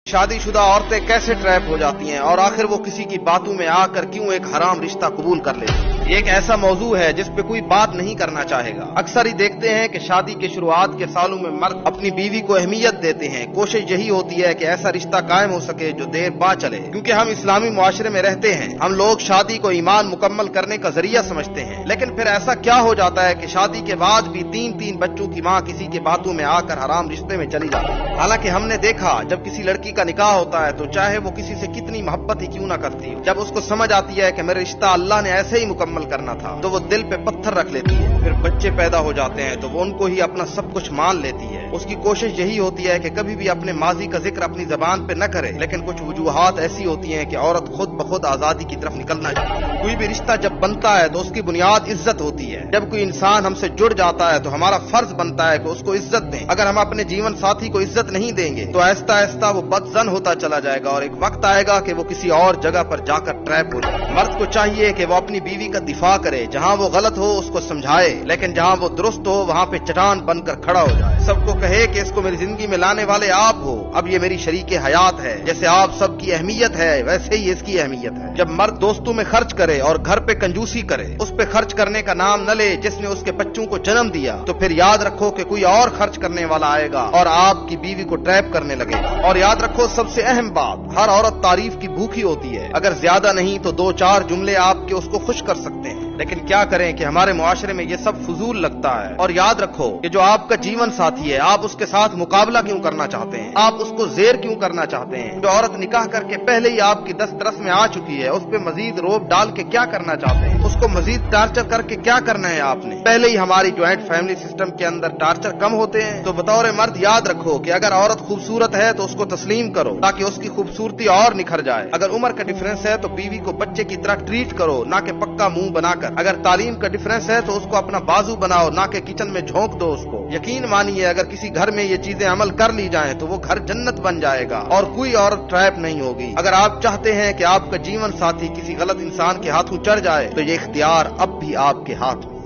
शादी शुदा औरतें कैसे ट्रैप हो जाती हैं और आखिर वो किसी की बातों में आकर क्यों एक हराम रिश्ता कबूल कर लेती हैं। ये एक ऐसा मौजू है जिस पे कोई बात नहीं करना चाहेगा। अक्सर ही देखते हैं कि शादी के शुरुआत के सालों में मर्द अपनी बीवी को अहमियत देते हैं। कोशिश यही होती है कि ऐसा रिश्ता कायम हो सके जो देर बाद चले, क्योंकि हम इस्लामी मुआशरे में रहते हैं। हम लोग शादी को ईमान मुकम्मल करने का जरिया समझते हैं। लेकिन फिर ऐसा क्या हो जाता है कि शादी के बाद भी तीन बच्चों की माँ किसी के बातों में आकर हराम रिश्ते में चली जाती है। हालांकि हमने देखा, जब किसी लड़की का निकाह होता है तो चाहे वो किसी से कितनी मोहब्बत ही क्यों ना करती हो, जब उसको समझ आती है कि मेरा रिश्ता अल्लाह ने ऐसे ही मुकम्मल करना था, तो वो दिल पे पत्थर रख लेती है। फिर बच्चे पैदा हो जाते हैं तो वो उनको ही अपना सब कुछ मान लेती है। उसकी कोशिश यही होती है कि कभी भी अपने माजी का जिक्र अपनी जबान पे न करे। लेकिन कुछ वजूहात ऐसी होती हैं कि औरत खुद ब खुद आजादी की तरफ निकलना चाहती है। कोई भी रिश्ता जब बनता है तो उसकी बुनियाद इज्जत होती है। जब कोई इंसान हमसे जुड़ जाता है तो हमारा फर्ज बनता है कि उसको इज्जत दें। अगर हम अपने जीवन साथी को इज्जत नहीं देंगे तो आहिस्ता आहिस्ता वो बदजन होता चला जाएगा और एक वक्त आएगा कि वो किसी और जगह पर जाकर ट्रैप हो जाए। मर्द को चाहिए कि वो अपनी बीवी का दिफा करे, जहाँ वो गलत हो उसको समझाए, लेकिन जहाँ वो दुरुस्त हो वहाँ पे चट्टान बनकर खड़ा हो जाए। सबको कहे कि इसको मेरी जिंदगी में लाने वाले आप हो, अब ये मेरी शरीके हयात है। जैसे आप सबकी अहमियत है वैसे ही इसकी अहमियत है। जब मर्द दोस्तों में खर्च करे और घर पे कंजूसी करे, उस पे खर्च करने का नाम न ले जिसने उसके बच्चों को जन्म दिया, तो फिर याद रखो कि कोई और खर्च करने वाला आएगा और आपकी बीवी को ट्रैप करने लगेगा। और याद रखो, सबसे अहम बात, हर औरत तारीफ की भूखी होती है। अगर ज्यादा नहीं तो 2-4 जुमले आपके उसको खुश कर सकते हैं। लेकिन क्या करें कि हमारे मुआशरे में ये सब फजूल लगता है। और याद रखो कि जो आपका जीवन साथी है, आप उसके साथ मुकाबला क्यों करना चाहते हैं? आप उसको जेर क्यों करना चाहते हैं? जो औरत निकाह करके पहले ही आपकी दस्तरस में आ चुकी है, उस पर मजीद रोब डाल के क्या करना चाहते हैं? उसको मजीद टार्चर करके क्या करना है आपने? पहले ही हमारी ज्वाइंट फैमिली सिस्टम के अंदर टार्चर कम होते हैं। तो बतौर मर्द याद रखो कि अगर औरत खूबसूरत है तो उसको तस्लीम करो ताकि उसकी खूबसूरती और निखर जाए। अगर उम्र का डिफरेंस है तो बीवी को बच्चे की तरह ट्रीट करो, ना कि पक्का मुंह बनाकर। अगर तालीम का डिफरेंस है तो उसको अपना बाजू बनाओ, ना कि किचन में झोंक दो उसको। यकीन मानिए, अगर किसी घर में ये चीजें अमल कर ली जाएं तो वो घर जन्नत बन जाएगा और कोई और ट्रैप नहीं होगी। अगर आप चाहते हैं कि आपका जीवन साथी किसी गलत इंसान के हाथों चढ़ जाए तो ये इख्तियार अब भी आपके हाथ में।